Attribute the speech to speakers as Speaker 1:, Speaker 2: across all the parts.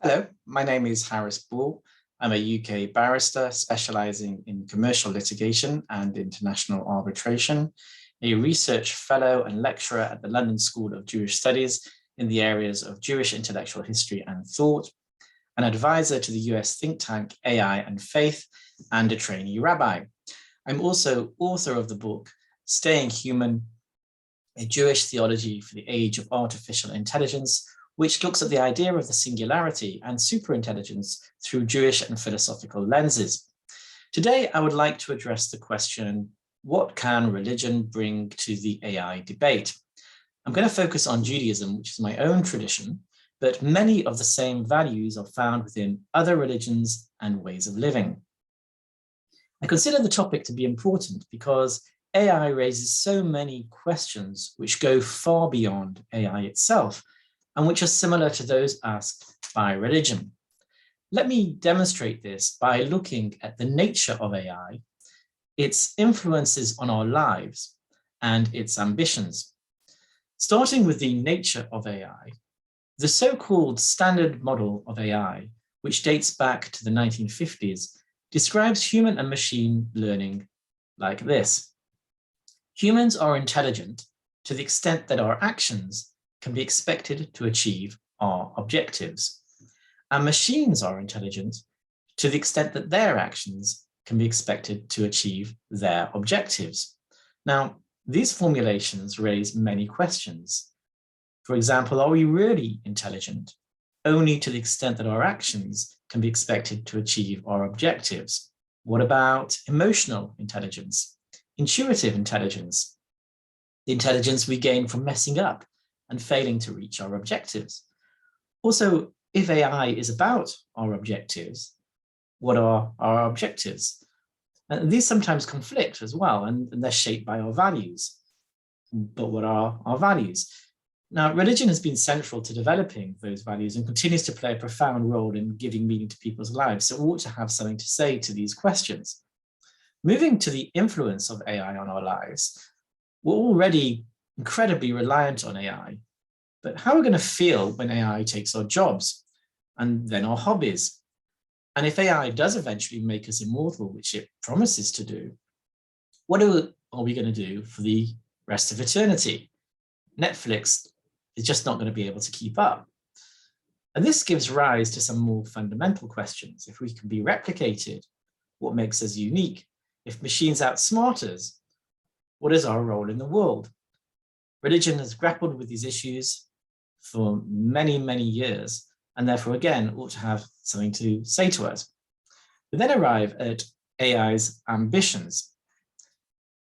Speaker 1: Hello, my name is Harris Bor. I'm a UK barrister specialising in commercial litigation and international arbitration, a research fellow and lecturer at the London School of Jewish Studies in the areas of Jewish intellectual history and thought, an advisor to the US think tank AI and Faith, and a trainee rabbi. I'm also author of the book, Staying Human, a Jewish theology for the age of artificial intelligence, which looks at the idea of the singularity and superintelligence through Jewish and philosophical lenses. Today, I would like to address the question, what can religion bring to the AI debate? I'm going to focus on Judaism, which is my own tradition, but many of the same values are found within other religions and ways of living. I consider the topic to be important because AI raises so many questions which go far beyond AI itself, and which are similar to those asked by religion. Let me demonstrate this by looking at the nature of AI, its influences on our lives, and its ambitions. Starting with the nature of AI, the so-called standard model of AI, which dates back to the 1950s, describes human and machine learning like this. Humans are intelligent to the extent that our actions can be expected to achieve our objectives. And machines are intelligent to the extent that their actions can be expected to achieve their objectives. Now, these formulations raise many questions. For example, are we really intelligent only to the extent that our actions can be expected to achieve our objectives? What about emotional intelligence, intuitive intelligence, the intelligence we gain from messing up and failing to reach our objectives? Also, if AI is about our objectives, what are our objectives? And these sometimes conflict as well, and they're shaped by our values. But what are our values? Now, religion has been central to developing those values and continues to play a profound role in giving meaning to people's lives, so we ought to have something to say to these questions. Moving to the influence of AI on our lives, we're already incredibly reliant on AI, but how are we going to feel when AI takes our jobs and then our hobbies? And if AI does eventually make us immortal, which it promises to do, what are we going to do for the rest of eternity? Netflix is just not going to be able to keep up. And this gives rise to some more fundamental questions. If we can be replicated, what makes us unique? If machines outsmart us, what is our role in the world? Religion has grappled with these issues for many, many years, and therefore, again, ought to have something to say to us. We then arrive at AI's ambitions,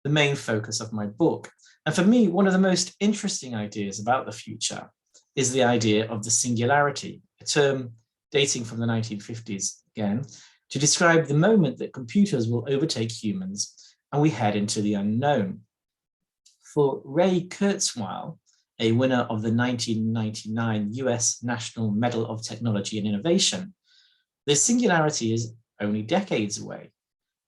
Speaker 1: the main focus of my book. And for me, one of the most interesting ideas about the future is the idea of the singularity, a term dating from the 1950s, again, to describe the moment that computers will overtake humans and we head into the unknown. For Ray Kurzweil, a winner of the 1999 US National Medal of Technology and Innovation, the singularity is only decades away.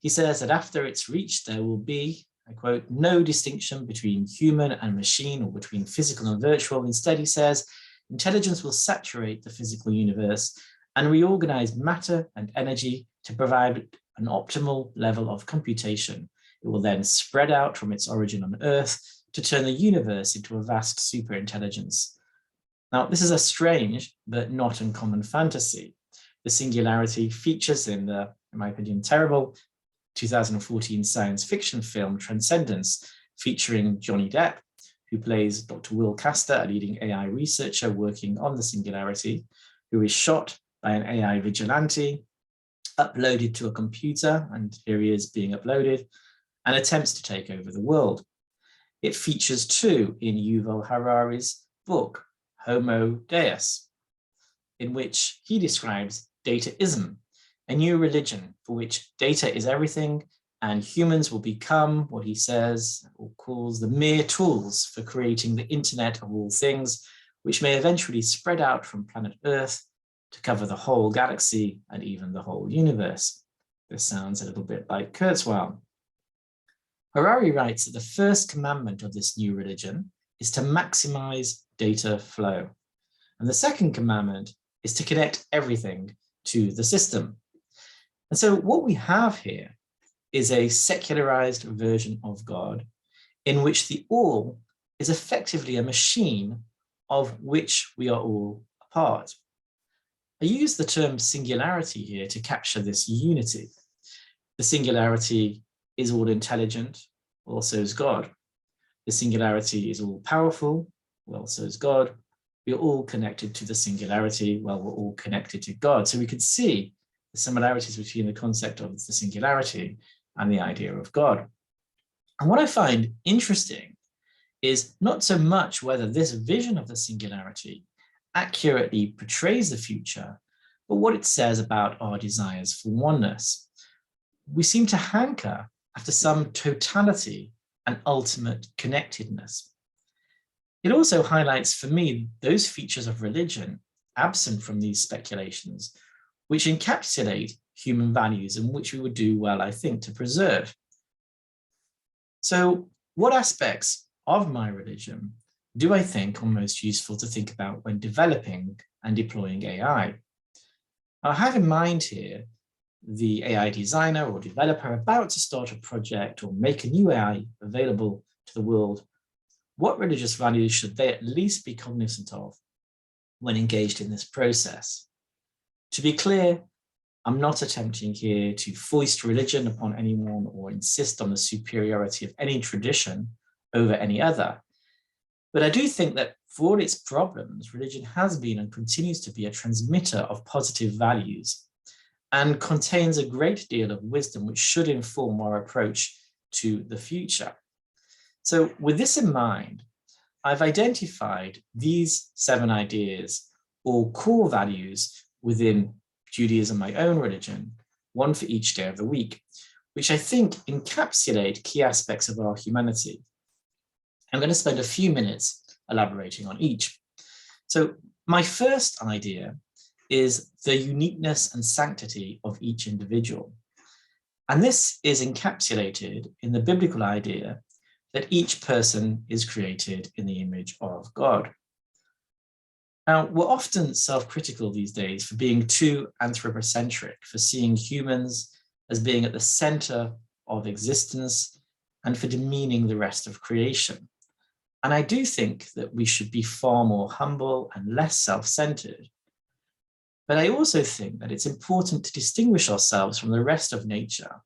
Speaker 1: He says that after it's reached, there will be, I quote, no distinction between human and machine or between physical and virtual. Instead, he says, intelligence will saturate the physical universe and reorganize matter and energy to provide an optimal level of computation. It will then spread out from its origin on Earth to turn the universe into a vast superintelligence. Now, this is a strange but not uncommon fantasy. The singularity features in the, in my opinion, terrible 2014 science fiction film Transcendence, featuring Johnny Depp, who plays Dr. Will Castor, a leading AI researcher working on the singularity, who is shot by an AI vigilante, uploaded to a computer, and here he is being uploaded, and attempts to take over the world. It features too in Yuval Harari's book, Homo Deus, in which he describes dataism, a new religion for which data is everything and humans will become what he says or calls the mere tools for creating the internet of all things, which may eventually spread out from planet Earth to cover the whole galaxy and even the whole universe. This sounds a little bit like Kurzweil. Harari writes that the first commandment of this new religion is to maximize data flow. And the second commandment is to connect everything to the system. And so what we have here is a secularized version of God in which the all is effectively a machine of which we are all a part. I use the term singularity here to capture this unity. The singularity is all intelligent, well, so is God. The singularity is all powerful, well, so is God. We are all connected to the singularity, well, we're all connected to God. So we can see the similarities between the concept of the singularity and the idea of God. And what I find interesting is not so much whether this vision of the singularity accurately portrays the future, but what it says about our desires for oneness. We seem to hanker after some totality and ultimate connectedness. It also highlights for me those features of religion absent from these speculations, which encapsulate human values and which we would do well, I think, to preserve. So what aspects of my religion do I think are most useful to think about when developing and deploying AI? I have in mind here the AI designer or developer about to start a project or make a new AI available to the world. What religious values should they at least be cognizant of when engaged in this process? To be clear, I'm not attempting here to foist religion upon anyone or insist on the superiority of any tradition over any other. But I do think that for all its problems, religion has been and continues to be a transmitter of positive values and contains a great deal of wisdom which should inform our approach to the future. So with this in mind, I've identified these 7 ideas or core values within Judaism, my own religion, one for each day of the week, which I think encapsulate key aspects of our humanity. I'm going to spend a few minutes elaborating on each. So my first idea is the uniqueness and sanctity of each individual. And this is encapsulated in the biblical idea that each person is created in the image of God. Now, we're often self-critical these days for being too anthropocentric, for seeing humans as being at the center of existence and for demeaning the rest of creation. And I do think that we should be far more humble and less self-centered. But I also think that it's important to distinguish ourselves from the rest of nature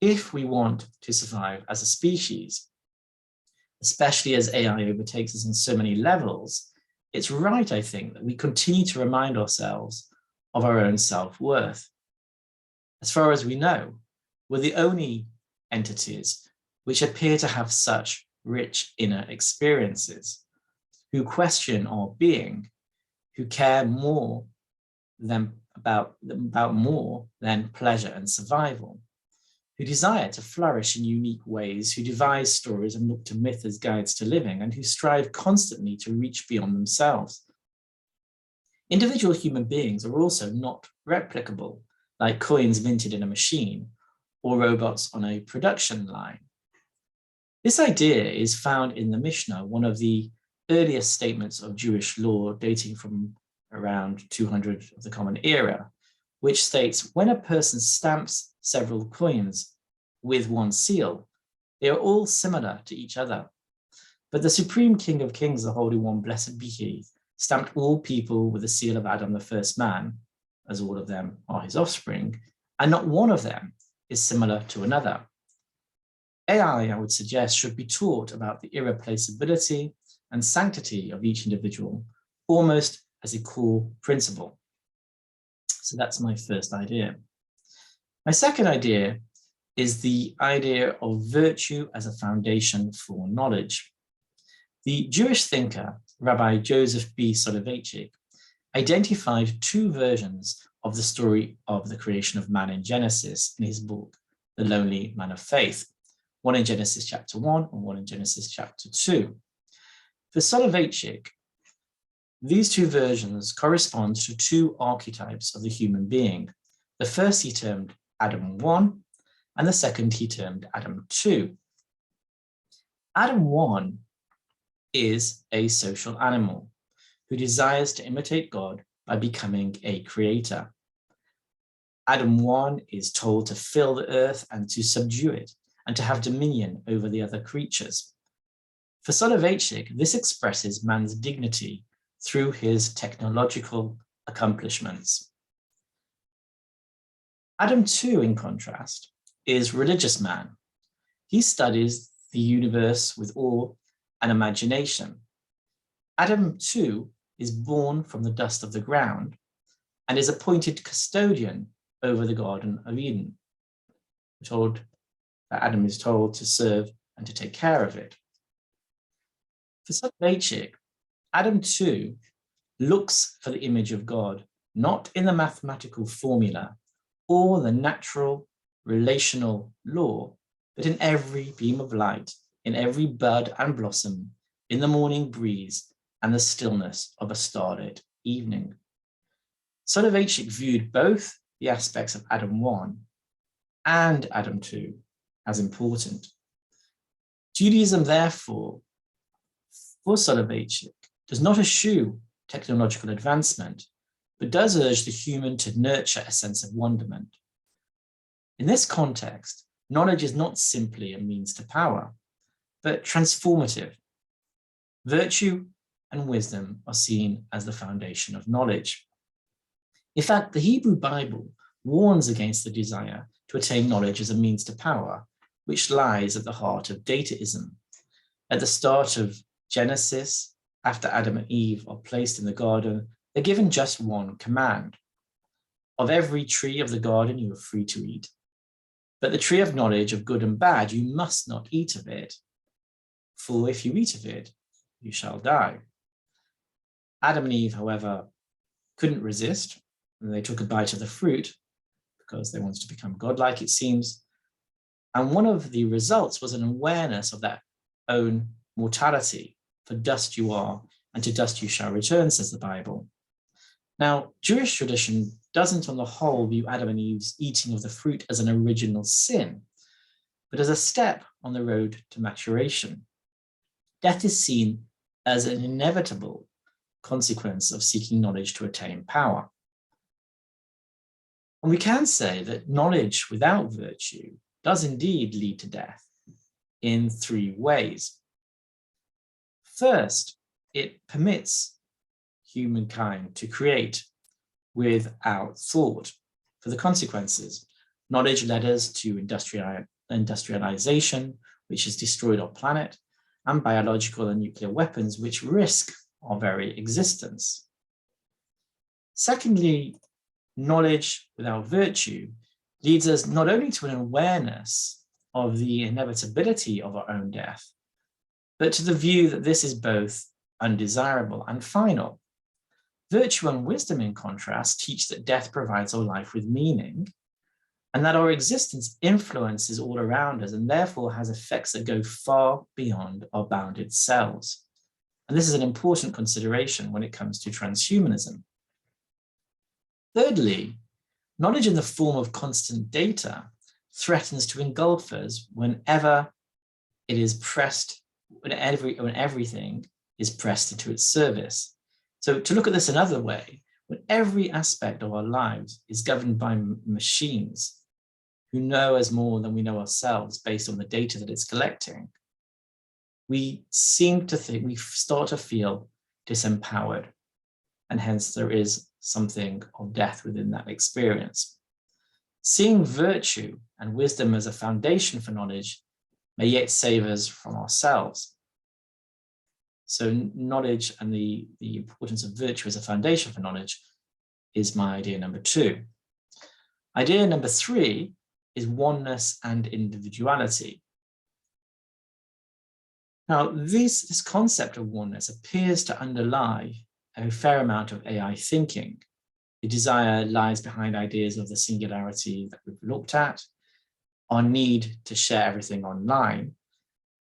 Speaker 1: if we want to survive as a species. Especially as AI overtakes us on so many levels, it's right, I think, that we continue to remind ourselves of our own self-worth. As far as we know, we're the only entities which appear to have such rich inner experiences, who question our being, who care more than about more than pleasure and survival, who desire to flourish in unique ways, who devise stories and look to myth as guides to living, and who strive constantly to reach beyond themselves. Individual human beings are also not replicable, like coins minted in a machine or robots on a production line. This idea is found in the Mishnah, one of the earliest statements of Jewish law dating from around 200 of the Common Era, which states when a person stamps several coins with one seal, they are all similar to each other. But the Supreme King of Kings, the Holy One, blessed be he, stamped all people with the seal of Adam, the first man, as all of them are his offspring, and not one of them is similar to another. AI, I would suggest, should be taught about the irreplaceability and sanctity of each individual, almost as a core principle. So that's my first idea. My second idea is the idea of virtue as a foundation for knowledge. The Jewish thinker, Rabbi Joseph B. Soloveitchik, identified 2 versions of the story of the creation of man in Genesis in his book, The Lonely Man of Faith, one in Genesis chapter 1 and one in Genesis chapter 2. For Soloveitchik, these 2 versions correspond to 2 archetypes of the human being. The first he termed Adam 1, and the second he termed Adam 2. Adam 1 is a social animal who desires to imitate God by becoming a creator. Adam 1 is told to fill the earth and to subdue it, and to have dominion over the other creatures. For Soloveitchik, this expresses man's dignity through his technological accomplishments. Adam 2, in contrast, is religious man. He studies the universe with awe and imagination. Adam 2 is born from the dust of the ground and is appointed custodian over the Garden of Eden. Adam is told to serve and to take care of it. For Soloveitchik, Adam 2 looks for the image of God, not in the mathematical formula or the natural relational law, but in every beam of light, in every bud and blossom, in the morning breeze and the stillness of a starlit evening. Soloveitchik viewed both the aspects of Adam 1 and Adam 2 as important. Judaism, therefore, for Soloveitchik, does not eschew technological advancement, but does urge the human to nurture a sense of wonderment. In this context, knowledge is not simply a means to power, but transformative. Virtue and wisdom are seen as the foundation of knowledge. In fact, the Hebrew Bible warns against the desire to attain knowledge as a means to power, which lies at the heart of dataism. At the start of Genesis, after Adam and Eve are placed in the garden, they're given just one command. Of every tree of the garden you are free to eat, but the tree of knowledge of good and bad you must not eat of it, for if you eat of it, you shall die. Adam and Eve, however, couldn't resist, and they took a bite of the fruit because they wanted to become godlike, it seems. And one of the results was an awareness of their own mortality. For dust you are, and to dust you shall return, says the Bible. Now, Jewish tradition doesn't on the whole view Adam and Eve's eating of the fruit as an original sin, but as a step on the road to maturation. Death is seen as an inevitable consequence of seeking knowledge to attain power. And we can say that knowledge without virtue does indeed lead to death in three ways. First, it permits humankind to create without thought. For the consequences, knowledge led us to industrialization, which has destroyed our planet, and biological and nuclear weapons, which risk our very existence. Secondly, knowledge without virtue leads us not only to an awareness of the inevitability of our own death, but to the view that this is both undesirable and final. Virtue and wisdom, in contrast, teach that death provides our life with meaning, and that our existence influences all around us and therefore has effects that go far beyond our bounded selves. And this is an important consideration when it comes to transhumanism. Thirdly, knowledge in the form of constant data threatens to engulf us whenever it is pressed, when everything is pressed into its service. So to look at this another way, when every aspect of our lives is governed by machines who know us more than we know ourselves based on the data that it's collecting, we seem to think, we start to feel disempowered, and hence there is something of death within that experience. Seeing virtue and wisdom as a foundation for knowledge may yet save us from ourselves. So knowledge and the importance of virtue as a foundation for knowledge is my idea number 2. Idea number 3 is oneness and individuality. Now, this concept of oneness appears to underlie a fair amount of AI thinking. The desire lies behind ideas of the singularity that we've looked at, our need to share everything online,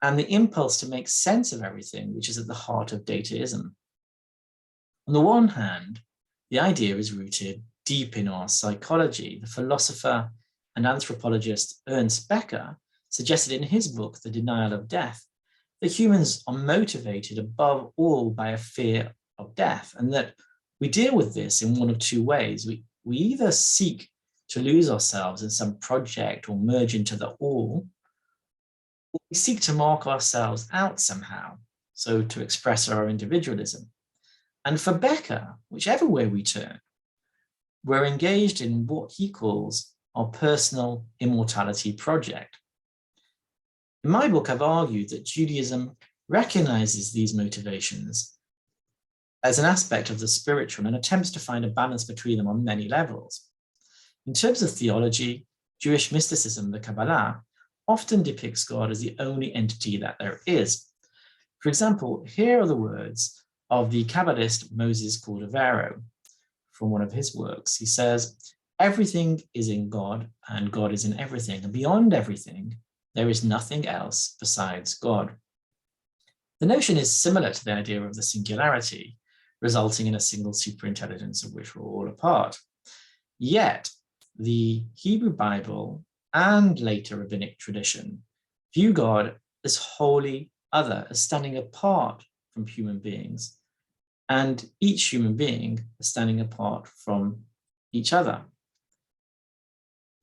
Speaker 1: and the impulse to make sense of everything, which is at the heart of dataism. On the one hand, the idea is rooted deep in our psychology. The philosopher and anthropologist Ernst Becker suggested in his book, The Denial of Death, that humans are motivated above all by a fear of death, and that We deal with this in one of two ways. We either seek to lose ourselves in some project or merge into the all, or we seek to mark ourselves out somehow, so to express our individualism. And for Becker, whichever way we turn, we're engaged in what he calls our personal immortality project. In my book, I've argued that Judaism recognizes these motivations as an aspect of the spiritual and attempts to find a balance between them on many levels. In terms of theology, Jewish mysticism, the Kabbalah, often depicts God as the only entity that there is. For example, here are the words of the Kabbalist Moses Cordovero from one of his works. He says, "Everything is in God and God is in everything, and beyond everything, there is nothing else besides God." The notion is similar to the idea of the singularity, resulting in a single superintelligence of which we're all a part. Yet, the Hebrew Bible and later rabbinic tradition view God as wholly other, as standing apart from human beings, and each human being as standing apart from each other.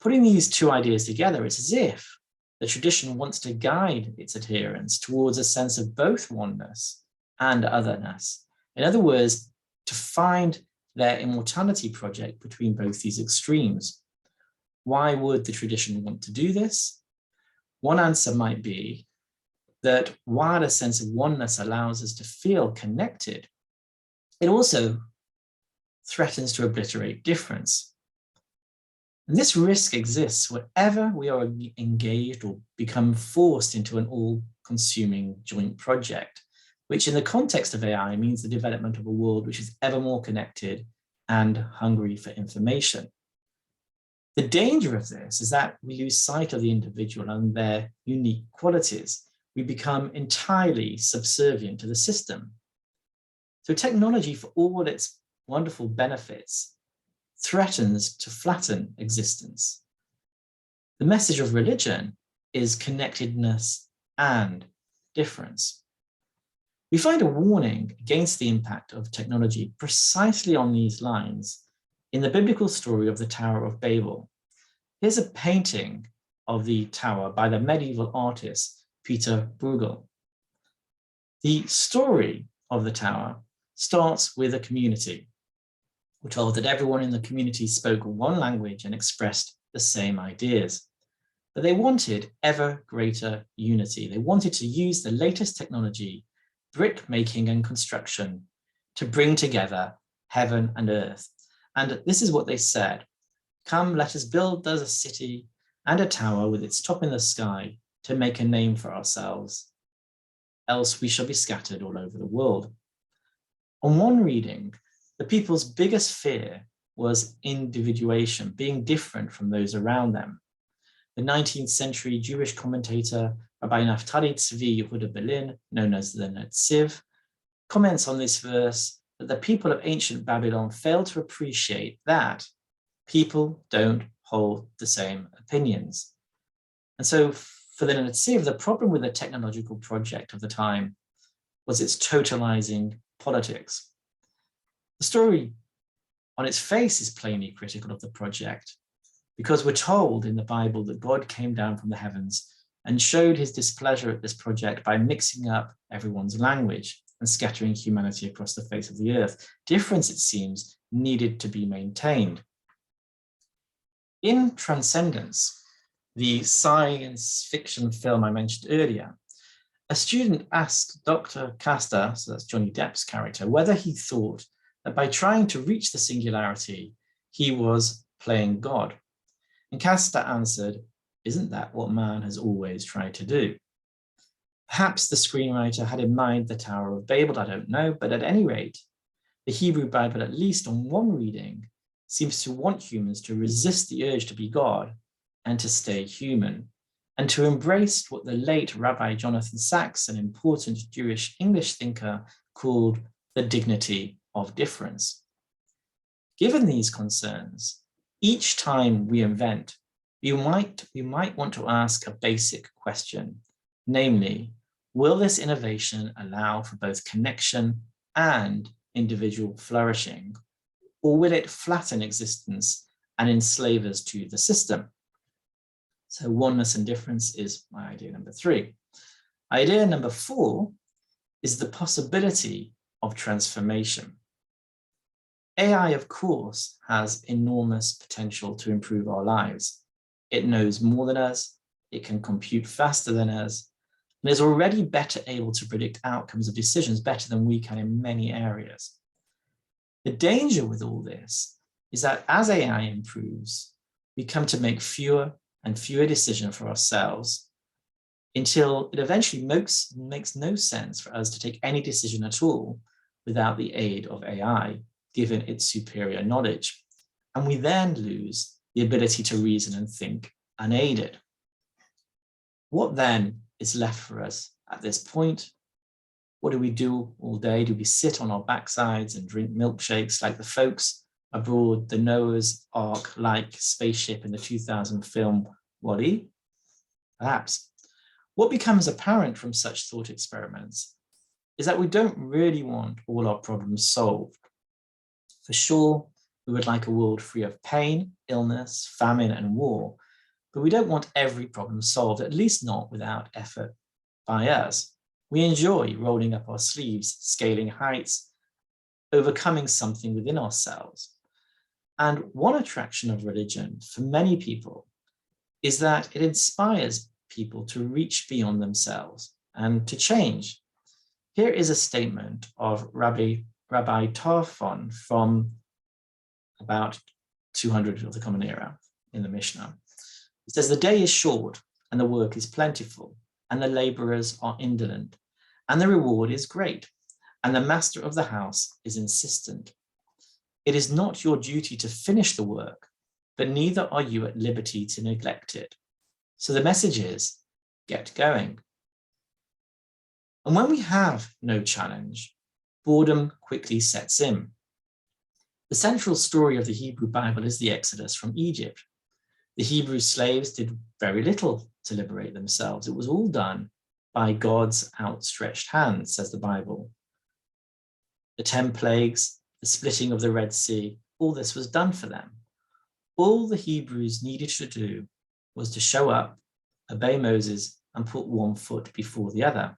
Speaker 1: Putting these two ideas together, it's as if the tradition wants to guide its adherents towards a sense of both oneness and otherness. In other words, to find their immortality project between both these extremes. Why would the tradition want to do this? One answer might be that while a sense of oneness allows us to feel connected, it also threatens to obliterate difference. And this risk exists wherever we are engaged or become forced into an all-consuming joint project, which in the context of AI means the development of a world which is ever more connected and hungry for information. The danger of this is that we lose sight of the individual and their unique qualities. We become entirely subservient to the system. So technology, for all its wonderful benefits, threatens to flatten existence. The message of religion is connectedness and difference. We find a warning against the impact of technology precisely on these lines in the biblical story of the Tower of Babel. Here's a painting of the tower by the medieval artist Peter Bruegel. The story of the tower starts with a community. We're told that everyone in the community spoke one language and expressed the same ideas. But they wanted ever greater unity. They wanted to use the latest technology, brick making and construction, to bring together heaven and earth. And this is what they said: "Come, let us build us a city and a tower with its top in the sky to make a name for ourselves, else we shall be scattered all over the world." On one reading, the people's biggest fear was individuation, being different from those around them. The 19th century Jewish commentator Rabbi Naftali Tzvi Yehuda Berlin, known as the Netziv, comments on this verse that the people of ancient Babylon failed to appreciate that people don't hold the same opinions. And so for the Netziv, the problem with the technological project of the time was its totalizing politics. The story on its face is plainly critical of the project, because we're told in the Bible that God came down from the heavens and showed his displeasure at this project by mixing up everyone's language and scattering humanity across the face of the earth. Difference, it seems, needed to be maintained. In Transcendence, the science fiction film I mentioned earlier, a student asked Dr. Castor, so that's Johnny Depp's character, whether he thought that by trying to reach the singularity, he was playing God. And Castor answered, "Isn't that what man has always tried to do?" Perhaps the screenwriter had in mind the Tower of Babel, I don't know, but at any rate, the Hebrew Bible, at least on one reading, seems to want humans to resist the urge to be God and to stay human, and to embrace what the late Rabbi Jonathan Sacks, an important Jewish English thinker, called the dignity of difference. Given these concerns, each time we invent, we might want to ask a basic question, namely, will this innovation allow for both connection and individual flourishing, or will it flatten existence and enslave us to the system? So oneness and difference is my idea number 3. Idea number 4 is the possibility of transformation. AI, of course, has enormous potential to improve our lives. It knows more than us, it can compute faster than us, and is already better able to predict outcomes of decisions better than we can in many areas. The danger with all this is that as AI improves, we come to make fewer and fewer decisions for ourselves until it eventually makes no sense for us to take any decision at all without the aid of AI, given its superior knowledge. And we then lose the ability to reason and think unaided. What then is left for us at this point? What do we do all day? Do we sit on our backsides and drink milkshakes like the folks aboard the Noah's Ark-like spaceship in the 2000 film WALL-E? Perhaps. What becomes apparent from such thought experiments is that we don't really want all our problems solved. For sure, we would like a world free of pain, illness, famine, and war, but we don't want every problem solved, at least not without effort by us. We enjoy rolling up our sleeves, scaling heights, overcoming something within ourselves. And one attraction of religion for many people is that it inspires people to reach beyond themselves and to change. Here is a statement of Rabbi Tarfon from about 200 of the Common Era in the Mishnah. It says, "The day is short and the work is plentiful, and the laborers are indolent, and the reward is great, and the master of the house is insistent. It is not your duty to finish the work, but neither are you at liberty to neglect it. So the message is, get going." And when we have no challenge, boredom quickly sets in. The central story of the Hebrew Bible is the Exodus from Egypt. The Hebrew slaves did very little to liberate themselves. It was all done by God's outstretched hand, says the Bible. The 10 plagues, the splitting of the Red Sea, all this was done for them. All the Hebrews needed to do was to show up, obey Moses, and put one foot before the other.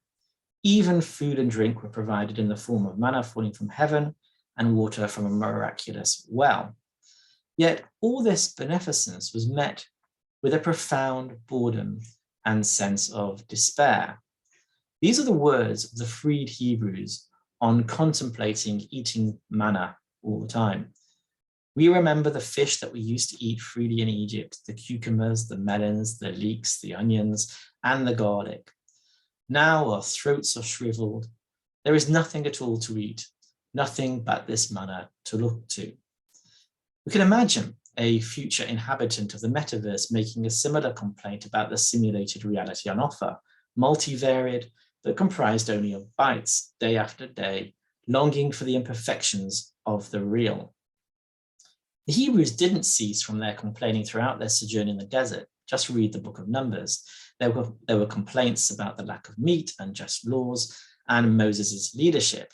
Speaker 1: Even food and drink were provided in the form of manna falling from heaven and water from a miraculous well. Yet all this beneficence was met with a profound boredom and sense of despair. These are the words of the freed Hebrews on contemplating eating manna all the time. We remember the fish that we used to eat freely in Egypt, the cucumbers, the melons, the leeks, the onions, and the garlic. Now our throats are shriveled. There is nothing at all to eat, nothing but this manna to look to. We can imagine a future inhabitant of the metaverse making a similar complaint about the simulated reality on offer, multivariate, but comprised only of bites, day after day, longing for the imperfections of the real. The Hebrews didn't cease from their complaining throughout their sojourn in the desert. Just read the book of Numbers. There were complaints about the lack of meat and just laws and Moses' leadership.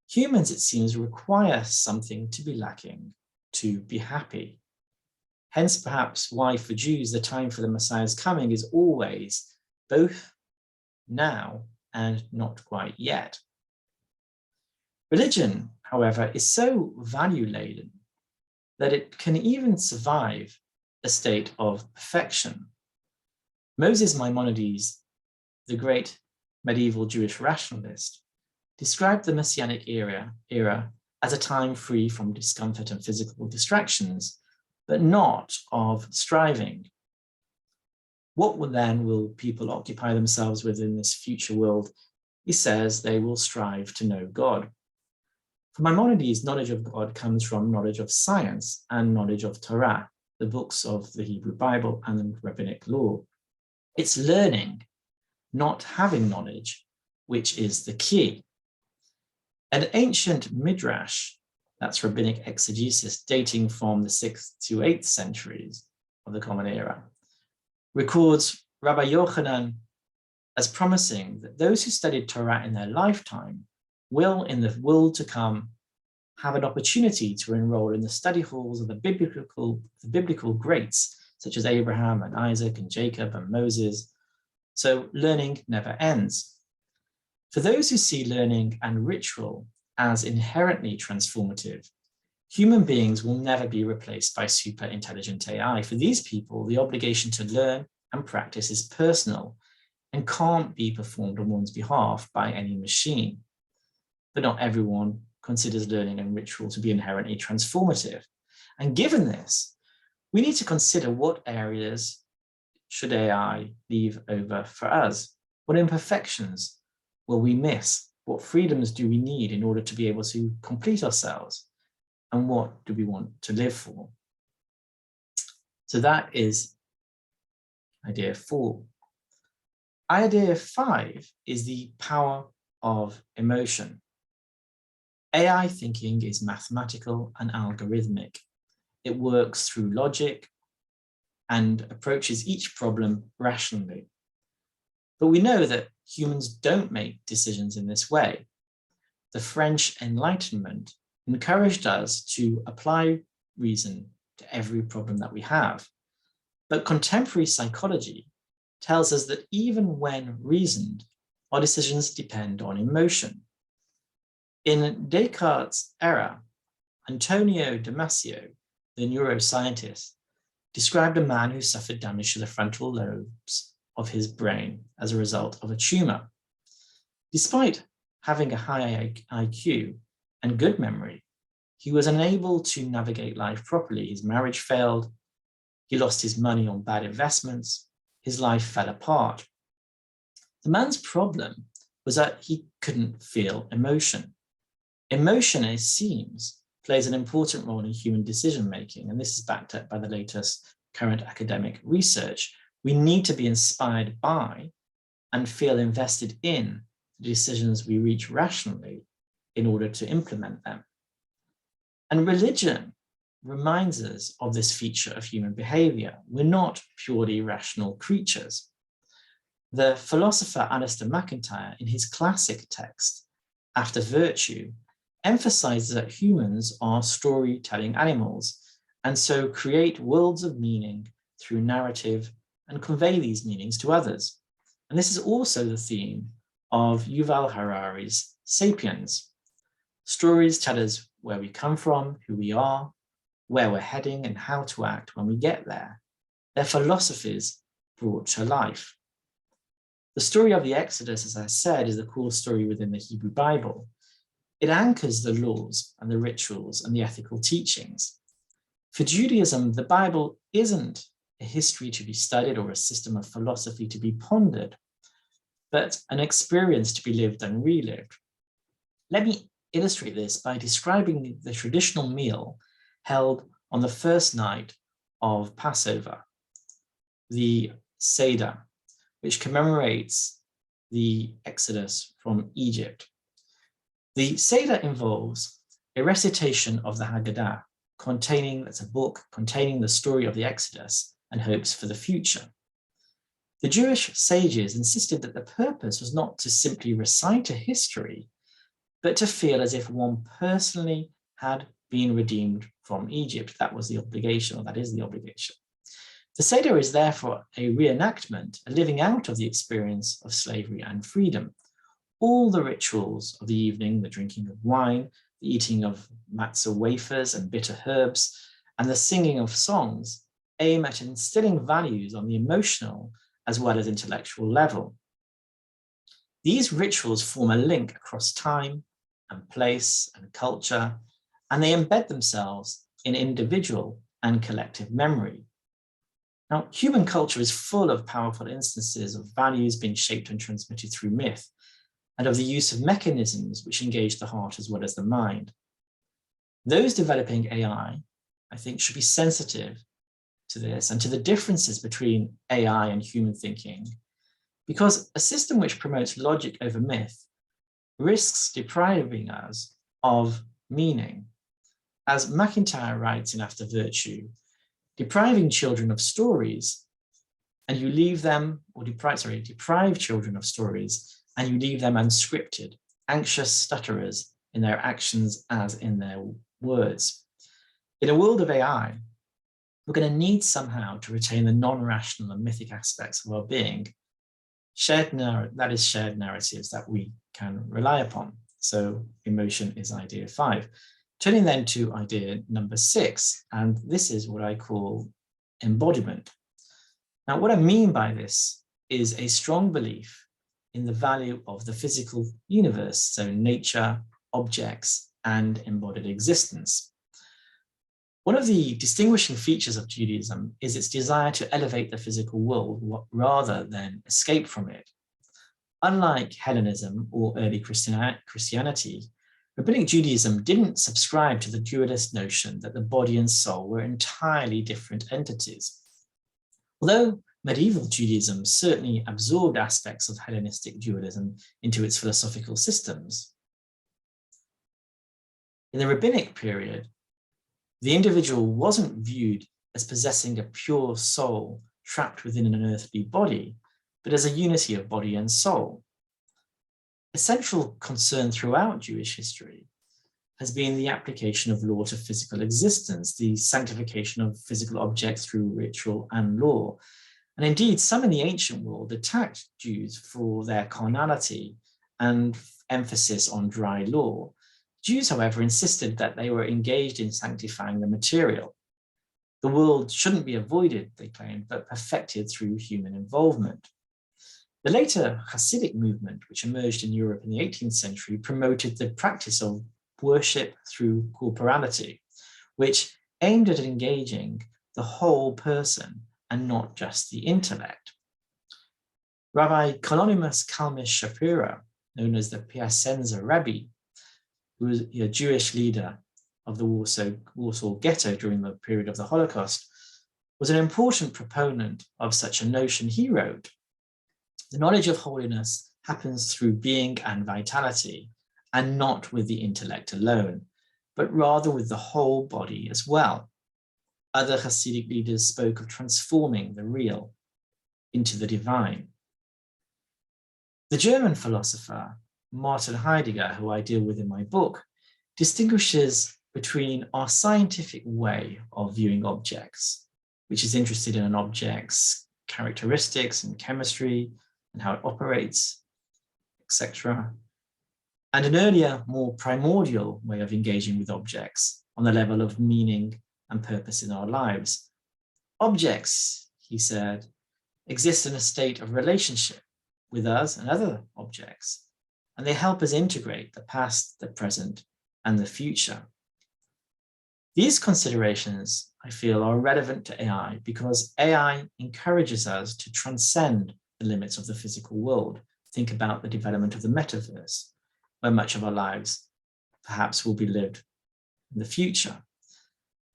Speaker 1: Humans, it seems, require something to be lacking to be happy. Hence, perhaps why for Jews, the time for the Messiah's coming is always both now and not quite yet. Religion, however, is so value-laden that it can even survive a state of perfection. Moses Maimonides, the great medieval Jewish rationalist, described the Messianic era as a time free from discomfort and physical distractions, but not of striving. What will people occupy themselves with in this future world? He says they will strive to know God. For Maimonides, knowledge of God comes from knowledge of science and knowledge of Torah, the books of the Hebrew Bible and the rabbinic law. It's learning, not having knowledge, which is the key. An ancient midrash, that's rabbinic exegesis dating from the 6th to 8th centuries of the Common Era, records Rabbi Yochanan as promising that those who studied Torah in their lifetime will, in the world to come, have an opportunity to enroll in the study halls of the biblical greats, such as Abraham and Isaac and Jacob and Moses. So learning never ends. For those who see learning and ritual as inherently transformative, human beings will never be replaced by super intelligent AI. For these people, the obligation to learn and practice is personal and can't be performed on one's behalf by any machine. But not everyone considers learning and ritual to be inherently transformative. And given this, we need to consider what areas should AI leave over for us? What imperfections will we miss? What freedoms do we need in order to be able to complete ourselves? And what do we want to live for? So that is idea 4. Idea 5 is the power of emotion. AI thinking is mathematical and algorithmic. It works through logic and approaches each problem rationally. But we know that humans don't make decisions in this way. The French Enlightenment encouraged us to apply reason to every problem that we have. But contemporary psychology tells us that even when reasoned, our decisions depend on emotion. In Descartes' era, Antonio Damasio, the neuroscientist, described a man who suffered damage to the frontal lobes of his brain as a result of a tumor. Despite having a high IQ and good memory, he was unable to navigate life properly. His marriage failed, he lost his money on bad investments, his life fell apart. The man's problem was that he couldn't feel emotion. Emotion, it seems, plays an important role in human decision-making, and this is backed up by the latest current academic research. We need to be inspired by and feel invested in the decisions we reach rationally in order to implement them. And religion reminds us of this feature of human behavior. We're not purely rational creatures. The philosopher Alistair MacIntyre, in his classic text, After Virtue, emphasizes that humans are storytelling animals, and so create worlds of meaning through narrative and convey these meanings to others. And this is also the theme of Yuval Harari's Sapiens. Stories tell us where we come from, who we are, where we're heading, and how to act when we get there. They're philosophies brought to life. The story of the Exodus, as I said, is the core story within the Hebrew Bible. It anchors the laws and the rituals and the ethical teachings. For Judaism, the Bible isn't a history to be studied or a system of philosophy to be pondered, but an experience to be lived and relived. Let me illustrate this by describing the traditional meal held on the first night of Passover, the Seder, which commemorates the Exodus from Egypt. The Seder involves a recitation of the Haggadah, that's a book containing the story of the Exodus and hopes for the future. The Jewish sages insisted that the purpose was not to simply recite a history, but to feel as if one personally had been redeemed from Egypt. That was the obligation, or that is the obligation. The Seder is therefore a reenactment, a living out of the experience of slavery and freedom. All the rituals of the evening, the drinking of wine, the eating of matzah wafers and bitter herbs, and the singing of songs aim at instilling values on the emotional as well as intellectual level. These rituals form a link across time and place and culture, and they embed themselves in individual and collective memory. Now, human culture is full of powerful instances of values being shaped and transmitted through myth, and of the use of mechanisms which engage the heart as well as the mind. Those developing AI, I think, should be sensitive to this and to the differences between AI and human thinking, because a system which promotes logic over myth risks depriving us of meaning. As MacIntyre writes in After Virtue, depriving children of stories and you leave them, or deprive children of stories and you leave them unscripted, anxious stutterers, in their actions as in their words. In a world of AI, we're going to need somehow to retain the non-rational and mythic aspects of our being, shared narratives that we can rely upon. So emotion is idea 5. Turning then to idea number 6, and this is what I call embodiment. Now, what I mean by this is a strong belief in the value of the physical universe, so nature, objects, and embodied existence. One of the distinguishing features of Judaism is its desire to elevate the physical world rather than escape from it. Unlike Hellenism or early Christianity, Rabbinic Judaism didn't subscribe to the dualist notion that the body and soul were entirely different entities. Although medieval Judaism certainly absorbed aspects of Hellenistic dualism into its philosophical systems, in the rabbinic period, the individual wasn't viewed as possessing a pure soul trapped within an earthly body, but as a unity of body and soul. A central concern throughout Jewish history has been the application of law to physical existence, the sanctification of physical objects through ritual and law. And indeed, some in the ancient world attacked Jews for their carnality and emphasis on dry law. Jews, however, insisted that they were engaged in sanctifying the material. The world shouldn't be avoided, they claimed, but perfected through human involvement. The later Hasidic movement, which emerged in Europe in the 18th century, promoted the practice of worship through corporality, which aimed at engaging the whole person and not just the intellect. Rabbi Kalonymus Kalmish Shapira, known as the Piacenza Rebbe, who was a Jewish leader of the Warsaw Ghetto during the period of the Holocaust, was an important proponent of such a notion. He wrote, "The knowledge of holiness happens through being and vitality, and not with the intellect alone, but rather with the whole body as well." Other Hasidic leaders spoke of transforming the real into the divine. The German philosopher Martin Heidegger, who I deal with in my book, distinguishes between our scientific way of viewing objects, which is interested in an object's characteristics and chemistry and how it operates, etc., and an earlier, more primordial way of engaging with objects on the level of meaning and purpose in our lives. Objects, he said, exist in a state of relationship with us and other objects, and they help us integrate the past, the present, and the future. These considerations, I feel, are relevant to AI because AI encourages us to transcend the limits of the physical world. Think about the development of the metaverse, where much of our lives perhaps will be lived in the future.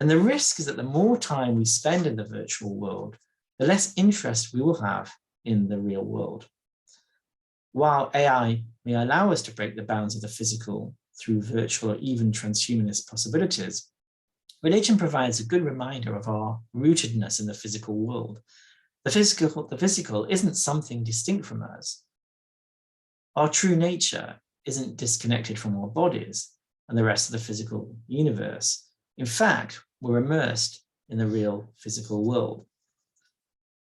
Speaker 1: And the risk is that the more time we spend in the virtual world, the less interest we will have in the real world. While AI may allow us to break the bounds of the physical through virtual or even transhumanist possibilities, religion provides a good reminder of our rootedness in the physical world. The physical isn't something distinct from us. Our true nature isn't disconnected from our bodies and the rest of the physical universe. In fact, we're immersed in the real physical world.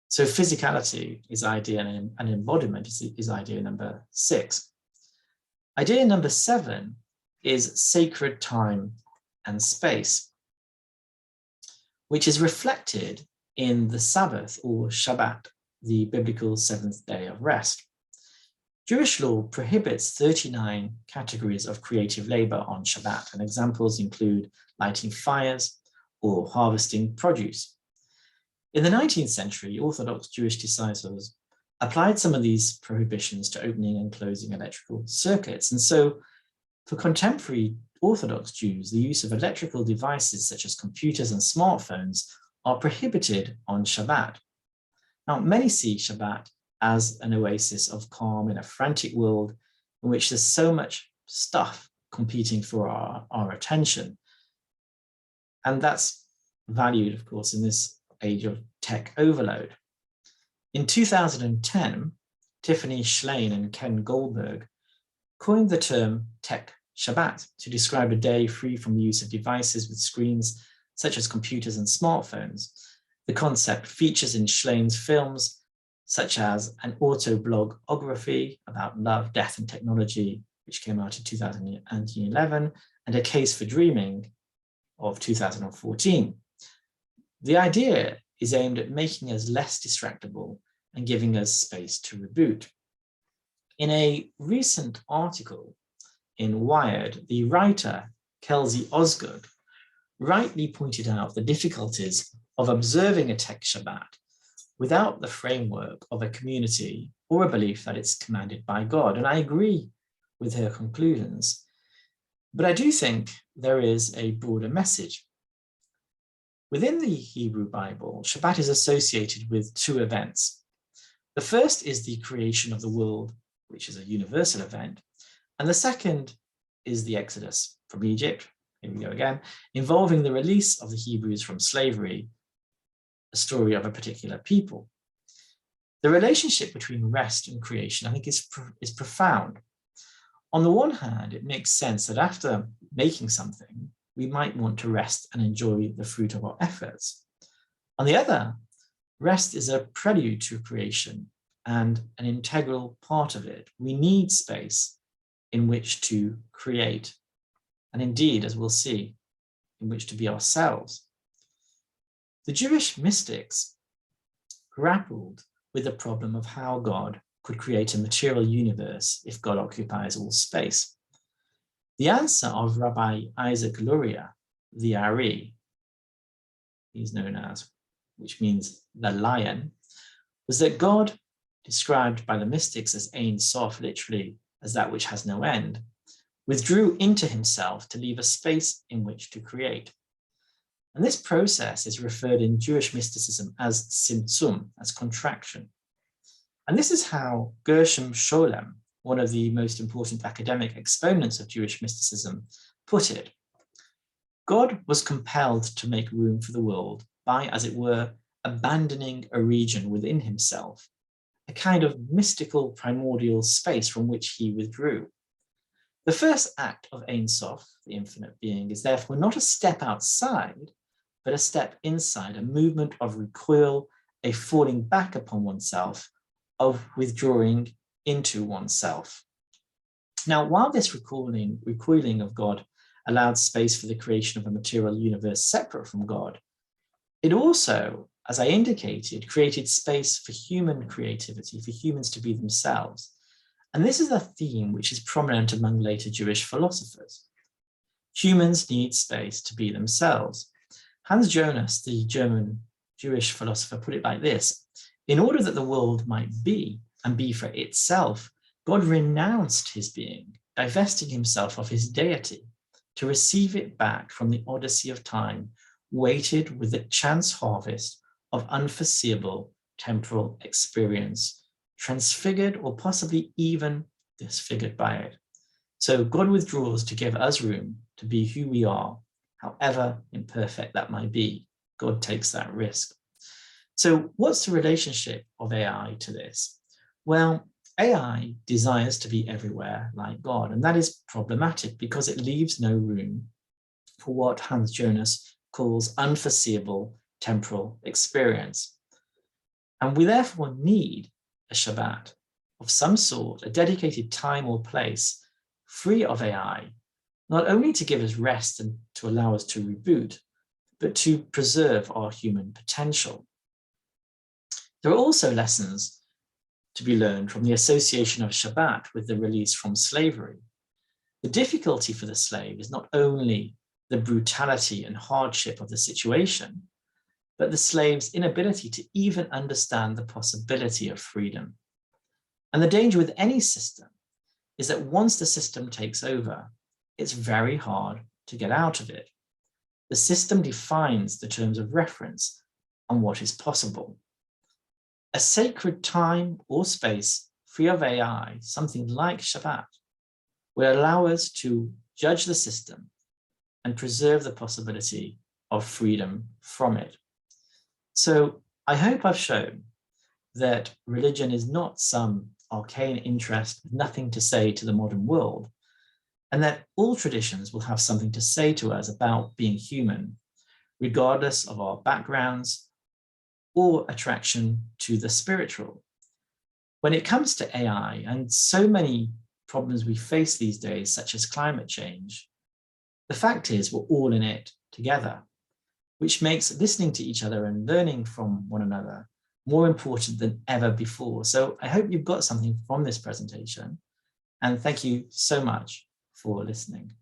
Speaker 1: So physicality is idea and embodiment is idea number 6. Idea number 7 is sacred time and space, which is reflected in the Sabbath or Shabbat, the biblical seventh day of rest. Jewish law prohibits 39 categories of creative labor on Shabbat, and examples include lighting fires or harvesting produce. In the 19th century, Orthodox Jewish disciples applied some of these prohibitions to opening and closing electrical circuits. And so for contemporary Orthodox Jews, the use of electrical devices such as computers and smartphones are prohibited on Shabbat. Now, many see Shabbat as an oasis of calm in a frantic world in which there's so much stuff competing for our attention. And that's valued, of course, in this age of tech overload. In 2010, Tiffany Schlein and Ken Goldberg coined the term tech Shabbat to describe a day free from the use of devices with screens such as computers and smartphones. The concept features in Schleim's films such as an autobiography about love, death, and technology, which came out in 2011, and A Case for Dreaming of 2014. The idea is aimed at making us less distractible and giving us space to reboot. In a recent article in Wired, the writer Kelsey Osgood rightly pointed out the difficulties of observing a tech Shabbat without the framework of a community or a belief that it's commanded by God. And I agree with her conclusions. But I do think there is a broader message. Within the Hebrew Bible, Shabbat is associated with two events. The first is the creation of the world, which is a universal event. And the second is the Exodus from Egypt, here we go again, involving the release of the Hebrews from slavery, a story of a particular people. The relationship between rest and creation, I think, is profound. On the one hand, it makes sense that after making something, we might want to rest and enjoy the fruit of our efforts. On the other, rest is a prelude to creation and an integral part of it. We need space in which to create, and indeed, as we'll see, in which to be ourselves. The Jewish mystics grappled with the problem of how God could create a material universe if God occupies all space. The answer of Rabbi Isaac Luria, the Ari, he's known as, which means the lion, was that God, described by the mystics as Ein Sof, literally as that which has no end, withdrew into himself to leave a space in which to create. And this process is referred in Jewish mysticism as tzimtzum, as contraction. And this is how Gershom Scholem, one of the most important academic exponents of Jewish mysticism, put it. God was compelled to make room for the world by, as it were, abandoning a region within himself, a kind of mystical primordial space from which he withdrew. The first act of Ein Sof, the infinite being, is therefore not a step outside, but a step inside, a movement of recoil, a falling back upon oneself, of withdrawing into oneself. Now, while this recoiling of God allowed space for the creation of a material universe separate from God, it also, as I indicated, created space for human creativity, for humans to be themselves. And this is a theme which is prominent among later Jewish philosophers. Humans need space to be themselves. Hans Jonas, the German Jewish philosopher, put it like this: in order that the world might be and be for itself, God renounced his being, divesting himself of his deity, to receive it back from the odyssey of time, weighted with the chance harvest of unforeseeable temporal experience, transfigured or possibly even disfigured by it. So God withdraws to give us room to be who we are, however imperfect that might be. God takes that risk. So what's the relationship of AI to this? Well, AI desires to be everywhere like God, and that is problematic because it leaves no room for what Hans Jonas calls unforeseeable temporal experience. And we therefore need a Shabbat of some sort, a dedicated time or place free of AI, not only to give us rest and to allow us to reboot, but to preserve our human potential. There are also lessons to be learned from the association of Shabbat with the release from slavery. The difficulty for the slave is not only the brutality and hardship of the situation, but the slave's inability to even understand the possibility of freedom. And the danger with any system is that once the system takes over, it's very hard to get out of it. The system defines the terms of reference on what is possible. A sacred time or space free of AI, something like Shabbat, will allow us to judge the system and preserve the possibility of freedom from it. So I hope I've shown that religion is not some arcane interest with nothing to say to the modern world, and that all traditions will have something to say to us about being human, regardless of our backgrounds or attraction to the spiritual. When it comes to AI and so many problems we face these days, such as climate change, the fact is we're all in it together, which makes listening to each other and learning from one another more important than ever before. So I hope you've got something from this presentation, and thank you so much for listening.